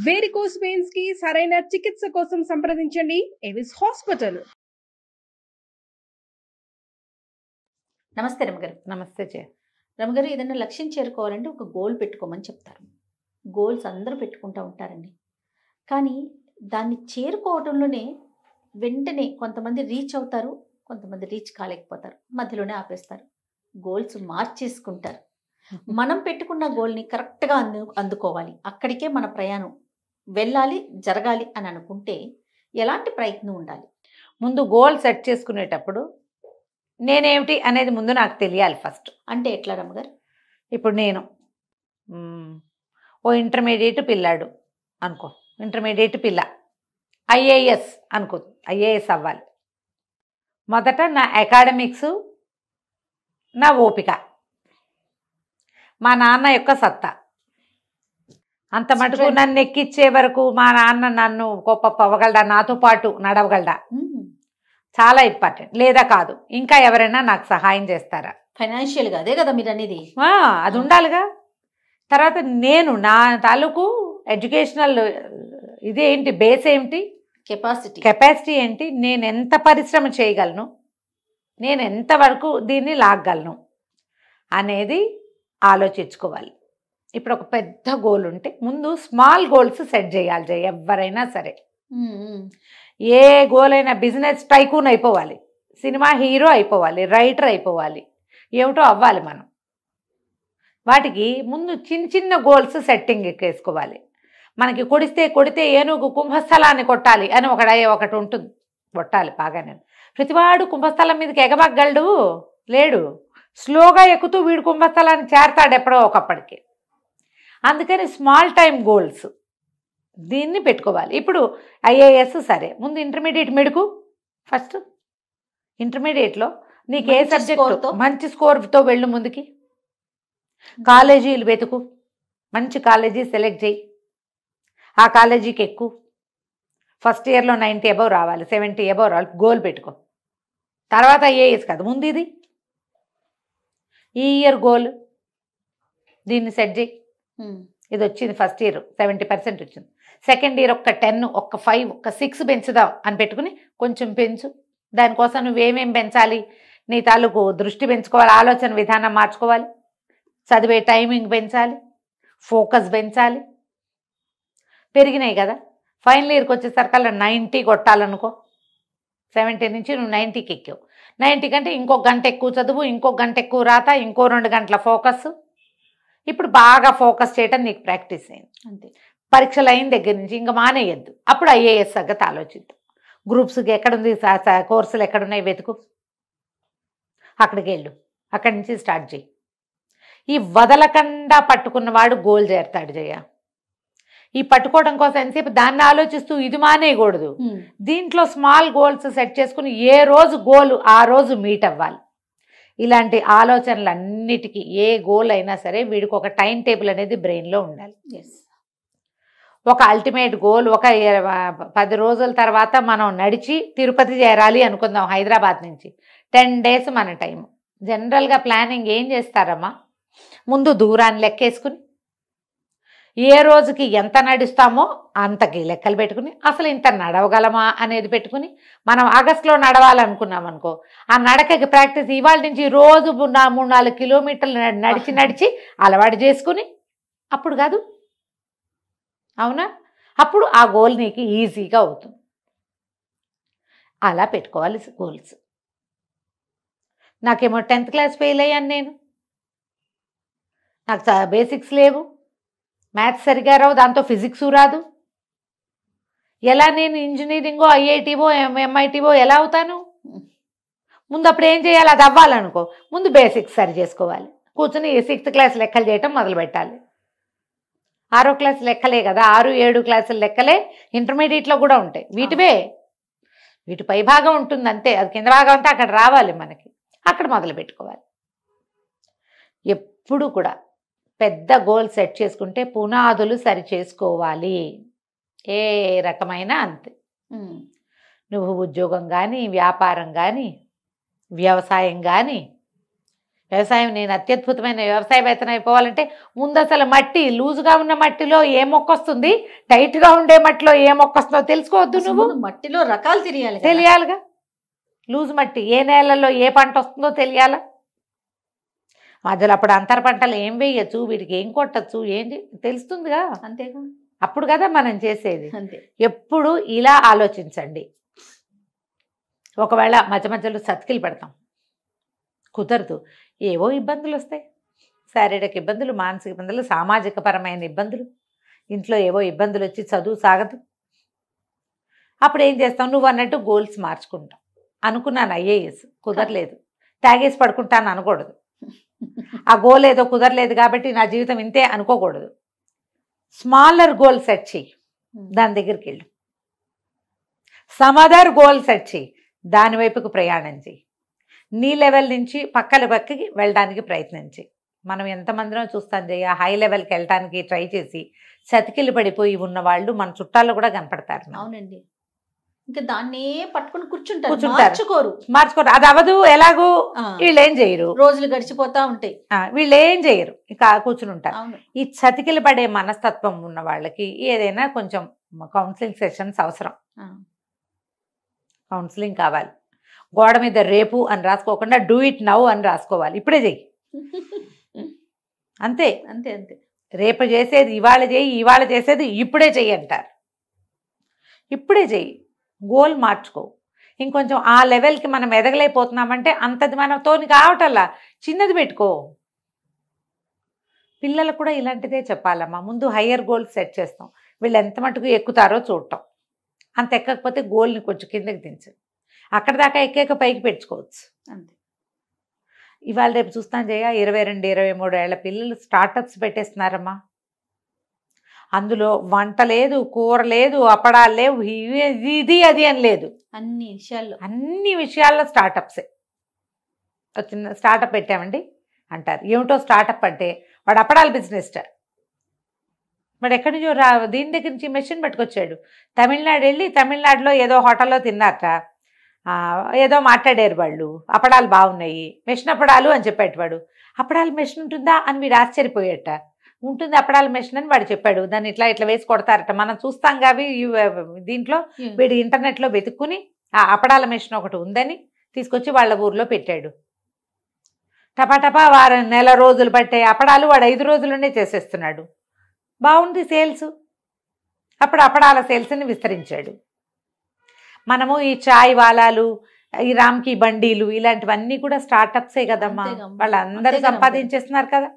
Varicose veins కి సరైన చికిత్స కోసం సంప్రదించండి ఎవిస్ హాస్పిటల్. నమస్తే రమగారు. నమస్తే రమగారు, ఏదైనా లక్ష్యం చేరుకోవాలంటే ఒక గోల్ పెట్టుకోమని చెప్తారు. గోల్స్ అందరూ పెట్టుకుంటూ ఉంటారండి. కానీ దాన్ని చేరుకోవడంలోనే వెంటనే కొంతమంది రీచ్ అవుతారు, కొంతమంది రీచ్ కాలేకపోతారు, మధ్యలోనే ఆపేస్తారు, గోల్స్ మార్చేసుకుంటారు. మనం పెట్టుకున్న గోల్ని కరెక్ట్గా అందుకోవాలి, అక్కడికే మన ప్రయాణం వెళ్ళాలి, జరగాలి అని అనుకుంటే ఎలాంటి ప్రయత్నం ఉండాలి? ముందు గోల్ సెట్ చేసుకునేటప్పుడు నేనేమిటి అనేది ముందు నాకు తెలియాలి ఫస్ట్. అంటే ఎట్లా రమ్మగారు? ఇప్పుడు నేను ఓ ఇంటర్మీడియట్ పిల్లాడు అనుకో, ఇంటర్మీడియట్ పిల్ల ఐఏఎస్ అనుకో, ఐఏఎస్ అవ్వాలి. మొదట నా అకాడమిక్స్, నా ఓపిక, మా నాన్న యొక్క సత్తా, అంత మటుకు నన్ను ఎక్కిచ్చే వరకు మా నాన్న నన్ను గొప్ప అవ్వగలడా, నాతో పాటు నడవగలడా, చాలా ఇంపార్టెంట్. లేదా కాదు ఇంకా ఎవరైనా నాకు సహాయం చేస్తారా ఫైనాన్షియల్గా, అదే కదా మీరు అనేది, అది ఉండాలిగా. తర్వాత నేను నా తాలూకు ఎడ్యుకేషనల్ ఇదేంటి, బేస్ ఏమిటి, కెపాసిటీ ఏంటి, నేను ఎంత పరిశ్రమ చేయగలను, నేను ఎంతవరకు దీన్ని లాగగలను అనేది ఆలోచించుకోవాలి. ఇప్పుడు ఒక పెద్ద గోల్ ఉంటే ముందు స్మాల్ గోల్స్ సెట్ చేయాలి. ఎవరైనా సరే ఏ గోల్ అయినా, బిజినెస్ టైకూన్ అయిపోవాలి, సినిమా హీరో అయిపోవాలి, రైటర్ అయిపోవాలి, ఏమిటో అవ్వాలి మనం. వాటికి ముందు చిన్న చిన్న గోల్స్ సెట్టింగ్ ఎక్కేసుకోవాలి. మనకి కొడితే ఏనుగు కుంభస్థలాన్ని కొట్టాలి అని ఒకటి ఉంటుంది, కొట్టాలి బాగానే. ప్రతివాడు కుంభస్థలం మీదకి ఎగబగ్గలడు లేడు, స్లోగా ఎక్కుతూ వీడు కుంభస్థలాన్ని చేరతాడు ఎప్పుడో ఒకప్పటికి. అందుకని స్మాల్ టైం గోల్స్ దీన్ని పెట్టుకోవాలి. ఇప్పుడు ఐఏఎస్ సరే, ముందు ఇంటర్మీడియట్ మెడుకు. ఫస్ట్ ఇంటర్మీడియట్లో నీకు ఏ సబ్జెక్టు మంచి స్కోర్తో వెళ్ళు ముందుకి. కాలేజీలు వెతుకు, మంచి కాలేజీ సెలెక్ట్ చేయి, ఆ కాలేజీకి ఎక్కువ. ఫస్ట్ ఇయర్లో 90 అబవ్ రావాలి, 70 అబవ్ రావాలి, గోల్ పెట్టుకో. తర్వాత ఐఏఎస్ కాదు, ముందు ఇది ఈ ఇయర్ గోల్, దీన్ని సెట్ చేయి. ఇది వచ్చింది ఫస్ట్ ఇయర్ 70% వచ్చింది, సెకండ్ ఇయర్ ఒక 10, ఒక 5, ఒక 6 పెంచుదాం అని పెట్టుకుని కొంచెం పెంచు. దానికోసం నువ్వేమేం పెంచాలి, నీ తాలూకు దృష్టి పెంచుకోవాలి, ఆలోచన విధానం మార్చుకోవాలి, చదివే టైమింగ్ పెంచాలి, ఫోకస్ పెంచాలి. పెరిగినాయి కదా, ఫైనల్ ఇయర్కి వచ్చేసరికల్లా 90 కొట్టాలనుకో. 70 నుంచి నువ్వు 90కి ఎక్కావు. 90 కంటే ఇంకొక గంట ఎక్కువ చదువు, ఇంకొక గంట ఎక్కువ రాత, ఇంకో 2 గంటల ఫోకస్. ఇప్పుడు బాగా ఫోకస్ చేయటం నీకు ప్రాక్టీస్ అయింది అంతే. పరీక్షలు అయిన దగ్గర నుంచి ఇంకా మానేయద్దు. అప్పుడు ఐఏఎస్ సంగతి ఆలోచిద్దాం. గ్రూప్స్కి ఎక్కడుంది, కోర్సులు ఎక్కడున్నాయి వెతుకు, అక్కడికి వెళ్ళు, అక్కడి నుంచి స్టార్ట్ చేయి. ఈ వదలకుండా పట్టుకున్నవాడు గోల్ చేరుతాడు జయ. ఈ పట్టుకోవడం కోసం ఎంతసేపు దాన్ని ఆలోచిస్తూ ఇది మానేయకూడదు. దీంట్లో స్మాల్ గోల్స్ సెట్ చేసుకుని ఏ రోజు గోల్ ఆ రోజు మీట్ అవ్వాలి. ఇలాంటి ఆలోచనలన్నిటికీ ఏ గోల్ అయినా సరే వీడికి ఒక టైం టేబుల్ అనేది బ్రెయిన్లో ఉండాలి. ఒక అల్టిమేట్ గోల్, ఒక 10 రోజుల తర్వాత మనం నడిచి తిరుపతి చేరాలి అనుకుందాం హైదరాబాద్ నుంచి. 10 days మన టైం. జనరల్గా ప్లానింగ్ ఏం చేస్తారమ్మా, ముందు దూరాన్ని లెక్కేసుకుని ఏ రోజుకి ఎంత నడుస్తామో అంతకి లెక్కలు పెట్టుకుని, అసలు ఇంత నడవగలమా అనేది పెట్టుకుని, మనం ఆగస్టులో నడవాలనుకున్నాం అనుకో, ఆ నడకకి ప్రాక్టీస్ ఇవాళ నుంచి రోజు 3-4 కిలోమీటర్లు నడిచి అలవాటు చేసుకుని, అప్పుడు కాదు అవునా, అప్పుడు ఆ గోల్ నీకు ఈజీగా అవుతుంది. అలా పెట్టుకోవాలి గోల్స్. నాకేమో 10th క్లాస్ ఫెయిల్ అయ్యాను నేను, నాకు బేసిక్స్ లేవు, మ్యాథ్స్ సరిగా రావు, దాంతో ఫిజిక్స్ రాదు. ఎలా నేను ఇంజనీరింగో ఐఐటీవో ఎంఐటీవో ఎలా అవుతాను? ముందు అప్పుడు ఏం చేయాలి, అది అవ్వాలనుకో ముందు బేసిక్స్ సరి చేసుకోవాలి. కూర్చుని 6th క్లాస్ లెక్కలు చేయటం మొదలు పెట్టాలి. 6వ క్లాస్ లెక్కలే కదా, 6-7 క్లాసుల లెక్కలే ఇంటర్మీడియట్లో కూడా ఉంటాయి. వీటి పై భాగం ఉంటుంది అంతే, అది కింద భాగం అంతా అక్కడ రావాలి మనకి, అక్కడ మొదలు పెట్టుకోవాలి. ఎప్పుడు కూడా పెద్ద గోల్ సెట్ చేసుకుంటే పునాదులు సరి చేసుకోవాలి. ఏ రకమైన అంతే, నువ్వు ఉద్యోగం కానీ, వ్యాపారం కానీ, వ్యవసాయం కానీ, వ్యవసాయం నేను అత్యద్భుతమైన వ్యవసాయవేత్తన అయిపోవాలంటే ముందు అసలు మట్టి లూజుగా ఉన్న మట్టిలో ఏ మొక్క వస్తుంది, టైట్గా ఉండే మట్టిలో ఏ మొక్క వస్తుందో తెలుసుకోవద్దు. అసలు నువ్వు ముందు మట్టిలో రకాలు తెలియాలి కదా. తెలియాలిగా. లూజు మట్టి ఏ నేలలో ఏ పంట వస్తుందో తెలియాలా. మధ్యలో అప్పుడు అంతర పంటలు ఏం వేయచ్చు, వీటికి ఏం కొట్టచ్చు, ఏం తెలుస్తుందిగా. అంతేగా, అప్పుడు కదా మనం చేసేది. అంతే. ఎప్పుడు ఇలా ఆలోచించండి. ఒకవేళ మధ్య మధ్యలో సతికిలు పెడతాం, కుదరదు, ఏవో ఇబ్బందులు వస్తాయి. శారీరక ఇబ్బందులు, మానసిక ఇబ్బందులు, సామాజిక పరమైన ఇబ్బందులు, ఇంట్లో ఏవో ఇబ్బందులు వచ్చి చదువు సాగదు. అప్పుడు ఏం చేస్తాం, నువ్వు అన్నట్టు గోల్స్ మార్చుకుంటాం. అనుకున్నాను ఐఏఎస్, కుదరలేదు, తాగేసి పడుకుంటాను అనకూడదు. ఆ గోల్ ఏదో కుదరలేదు కాబట్టి నా జీవితం ఇంతే అనుకోకూడదు. స్మాలర్ గోల్ సెట్ చెయ్యి, దాని దగ్గరికి వెళ్ళు. సమదర్ గోల్ సెట్ చెయ్యి, దాని వైపుకు ప్రయాణం చెయ్యి. నీ లెవెల్ నుంచి పక్కకి వెళ్ళడానికి ప్రయత్నించి. మనం ఎంతమందినో చూస్తాం జయ, హై లెవెల్కి వెళ్ళడానికి ట్రై చేసి చతికిలు పడిపోయి ఉన్న వాళ్ళు మన చుట్టాల్లో కూడా కనపడతారు. అవునండి, ఇంకా దాన్నే పట్టుకుని కూర్చుంటారు, కూర్చుంటారు, మార్చుకోరు. అది అవ్వదు, ఎలాగూ వీళ్ళు ఏం చేయరు, రోజులు గడిచిపోతా ఉంటాయి, వీళ్ళు ఏం చేయరు, ఇక కూర్చుని ఉంటారు. అవును. ఈ చతికిలు పడే మనస్తత్వం ఉన్న వాళ్ళకి ఏదైనా కొంచెం కౌన్సిలింగ్ సెషన్స్ అవసరం. కౌన్సిలింగ్ కావాలి. గోడ మీద రేపు అని రాసుకోకుండా డూ ఇట్ నౌ అని రాసుకోవాలి. ఇప్పుడే చెయ్యి, అంతే అంతే అంతే. రేపు చేసేది ఇవాళ చేయి, ఇవాళ చేసేది ఇప్పుడే చెయ్యి అంటారు. ఇప్పుడే చెయ్యి, గోల్ మార్చుకో. ఇంకొంచెం ఆ లెవెల్కి మనం ఎదగలేకపోతున్నామంటే అంతది మనతోని కావటల్లా చిన్నది పెట్టుకో. పిల్లలకు కూడా ఇలాంటిదే చెప్పాలమ్మా. ముందు హయ్యర్ గోల్ సెట్ చేస్తాం, వీళ్ళు ఎంత మటుకు ఎక్కుతారో చూడటం. అంత ఎక్కకపోతే గోల్ని కొంచెం కిందకి దించు, అక్కడ దాకా ఎక్కాక పైకి పెంచుకోవచ్చు. అంతే. ఇవాళ రేపు చూస్తాను జయ, 22, 23 ఏళ్ల పిల్లలు స్టార్టప్స్ పెట్టేస్తున్నారమ్మా. అందులో వంట లేదు, కూర లేదు, అప్పడాలు లేవు, ఇది అది అని లేదు, అన్ని విషయాల్లో స్టార్టప్సే. చిన్న స్టార్టప్ పెట్టామండి అంటారు. ఏమిటో స్టార్టప్ అంటే వాడు అప్పడాల బిజినెస్. వాడు ఎక్కడి నుంచో దీని దగ్గర నుంచి మెషిన్ పట్టుకొచ్చాడు. తమిళనాడు వెళ్ళి తమిళనాడులో ఏదో హోటల్లో తిన్నాక ఏదో మాట్లాడారు వాళ్ళు, అప్పడాలు బాగున్నాయి, మెషిన్ అప్పడాలు అని చెప్పేటవాడు. అప్పడాలు మెషిన్ ఉంటుందా అని వీడు ఆశ్చర్యపోయేట. ఉంటుంది అప్పడాల మెషిన్ అని వాడు చెప్పాడు. దాన్ని ఇట్లా ఇట్లా వేసి కొడతారట, మనం చూస్తాం కావి దీంట్లో. వీడు ఇంటర్నెట్లో వెతుక్కుని ఆ అప్పడాల మెషిన్ ఒకటి ఉందని తీసుకొచ్చి వాళ్ళ ఊర్లో పెట్టాడు. టపాటపా నెల రోజులు పట్టే అప్పడాలు వాడు 5 రోజుల్లోనే చేసేస్తున్నాడు. బాగుంది సేల్స్. అప్పుడు అప్పడాల సేల్స్ని విస్తరించాడు. మనము ఈ చాయ్ వాలాలు, ఈ రామ్కి బండీలు, ఇలాంటివన్నీ కూడా స్టార్టప్సే కదమ్మా. వాళ్ళందరూ సంపాదించేస్తున్నారు కదా.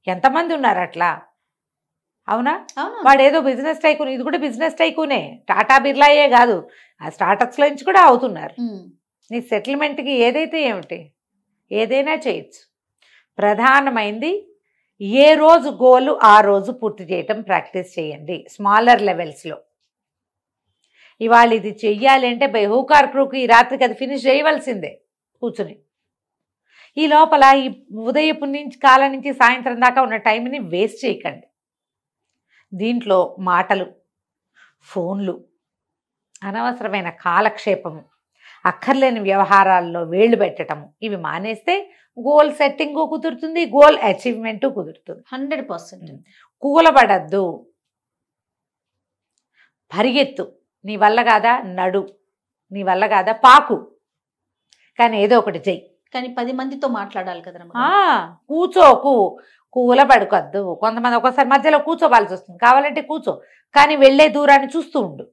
ఎంతమంది ఉన్నారు అట్లా, అవునా? వాడు ఏదో బిజినెస్ టైకూన్, ఇది కూడా బిజినెస్ టైకూనే. టాటా బిర్లాయే కాదు, ఆ స్టార్టప్స్లో నుంచి కూడా అవుతున్నారు. నీ సెటిల్మెంట్కి ఏదైతే ఏమిటి, ఏదైనా చేయొచ్చు. ప్రధానమైంది ఏ రోజు గోలు ఆ రోజు పూర్తి చేయటం ప్రాక్టీస్ చేయండి స్మాలర్ లెవెల్స్లో. ఇవాళ ఇది చెయ్యాలి అంటే బై హూక్ ఆర్ క్రూక్ ఈ రాత్రికి అది ఫినిష్ చేయవలసిందే కూర్చుని. ఈ లోపల ఈ ఉదయపు నుంచి కాలం నుంచి సాయంత్రం దాకా ఉన్న టైంని వేస్ట్ చేయకండి. దీంట్లో మాటలు, ఫోన్లు, అనవసరమైన కాలక్షేపము, అక్కర్లేని వ్యవహారాల్లో వేళ్ళు పెట్టడము, ఇవి మానేస్తే గోల్ సెట్టింగు కుదురుతుంది, గోల్ అచీవ్మెంటు కుదురుతుంది. 100%. కూలబడద్దు, పరిగెత్తు. నీ వల్ల కాదా నడు, నీ వల్ల కాదా పాకు, కానీ ఏదో ఒకటి చెయ్యి. కానీ 10 మందితో మాట్లాడాలి కదా. కూర్చోకు, కూలబడుకొద్దు. కొంతమంది ఒక్కోసారి మధ్యలో కూర్చోవాల్సి వస్తుంది, కావాలంటే కూర్చో, కానీ వెళ్ళే దూరాన్ని చూస్తూ ఉండు.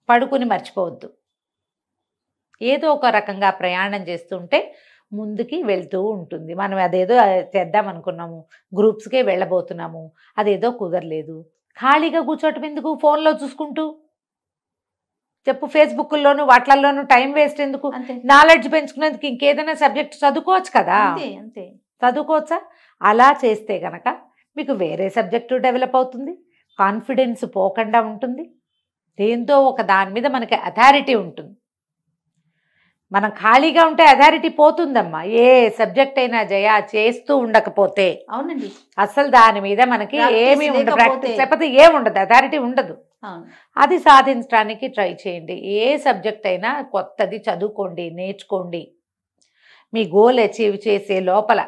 పడుకుని మర్చిపోవద్దు. ఏదో ఒక రకంగా ప్రయాణం చేస్తుంటే ముందుకి వెళ్తూ ఉంటుంది. మనం అదేదో చేద్దాం అనుకున్నాము, గ్రూప్స్కే వెళ్ళబోతున్నాము, అదేదో కుదరలేదు. ఖాళీగా కూర్చోటం ఎందుకు, ఫోన్లో చూసుకుంటూ చెప్పు. ఫేస్బుక్లోను వాట్లల్లోనూ టైం వేస్ట్ ఎందుకు? నాలెడ్జ్ పెంచుకునేందుకు ఇంకేదైనా సబ్జెక్ట్ చదువుకోవచ్చు కదా. అంతే, చదువుకోవచ్చా? అలా చేస్తే గనక మీకు వేరే సబ్జెక్టు డెవలప్ అవుతుంది, కాన్ఫిడెన్స్ పోకుండా ఉంటుంది, దేంతో ఒక దాని మీద మనకి అథారిటీ ఉంటుంది. మనం ఖాళీగా ఉంటే అథారిటీ పోతుందమ్మా. ఏ సబ్జెక్ట్ అయినా జయ చేస్తూ ఉండకపోతే, అవునండి, అసలు దాని మీద మనకి ఏమీ ఉండదు, ప్రాక్టీస్ లేకపోతే ఏముండదు, అథారిటీ ఉండదు. అది సాధించడానికి ట్రై చేయండి. ఏ సబ్జెక్ట్ అయినా కొత్తది చదువుకోండి, నేర్చుకోండి. మీ గోల్ అచీవ్ చేసే లోపల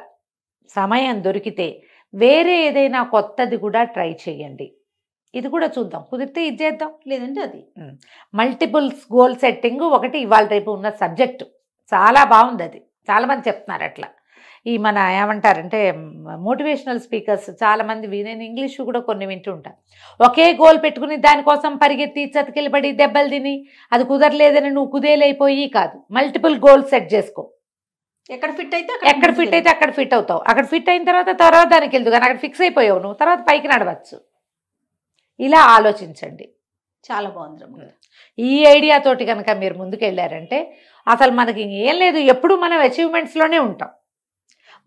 సమయం దొరికితే వేరే ఏదైనా కొత్తది కూడా ట్రై చేయండి. ఇది కూడా చూద్దాం, కుదిరితే ఇది చేద్దాం. లేదంటే అది. మల్టిపుల్స్ గోల్ సెట్టింగ్ ఒకటి ఇవాళ రేపు ఉన్న సబ్జెక్టు చాలా బాగుంది. అది చాలామంది చెప్తున్నారు అట్లా. ఈ మన ఏమంటారంటే మోటివేషనల్ స్పీకర్స్ చాలామంది నేను ఇంగ్లీషు కూడా కొన్ని వింటూ ఉంటాను. ఒకే గోల్ పెట్టుకుని దానికోసం పరిగెత్తి చతికిలబడి దెబ్బలు తిని అది కుదరలేదని నువ్వు కుదేలైపోయి కాదు, మల్టిపుల్ గోల్స్ సెట్ చేసుకో. ఎక్కడ ఫిట్ అయితే అక్కడ ఫిట్ అవుతావు. అక్కడ ఫిట్ అయిన తర్వాత దానికి వెళ్తూ, కానీ అక్కడ ఫిక్స్ అయిపోయావు నువ్వు, తర్వాత పైకి నడవచ్చు. ఇలా ఆలోచించండి. చాలా బాగుంది రమ్య. ఈ ఐడియాతోటి కనుక మీరు ముందుకు వెళ్ళారంటే అసలు మనకి ఏం లేదు, ఎప్పుడు మనం అచీవ్మెంట్స్లోనే ఉంటాం.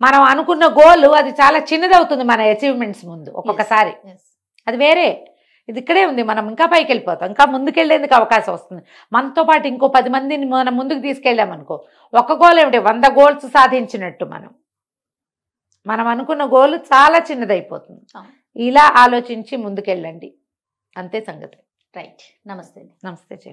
మనం అనుకున్న గోల్ అది చాలా చిన్నదవుతుంది మన అచీవ్మెంట్స్ ముందు ఒక్కొక్కసారి. అది వేరే, ఇది ఇక్కడే ఉంది. మనం ఇంకా పైకి వెళ్ళిపోతాం, ఇంకా ముందుకెళ్ళేందుకు అవకాశం వస్తుంది. మనతో పాటు ఇంకో 10 మందిని మనం ముందుకు తీసుకెళ్ళామనుకో, ఒక గోల్ ఏమిటి 100 గోల్స్ సాధించినట్టు. మనం అనుకున్న గోల్ చాలా చిన్నదైపోతుంది. ఇలా ఆలోచించి ముందుకెళ్ళండి, అంతే సంగతి. రైట్. నమస్తే. నమస్తే.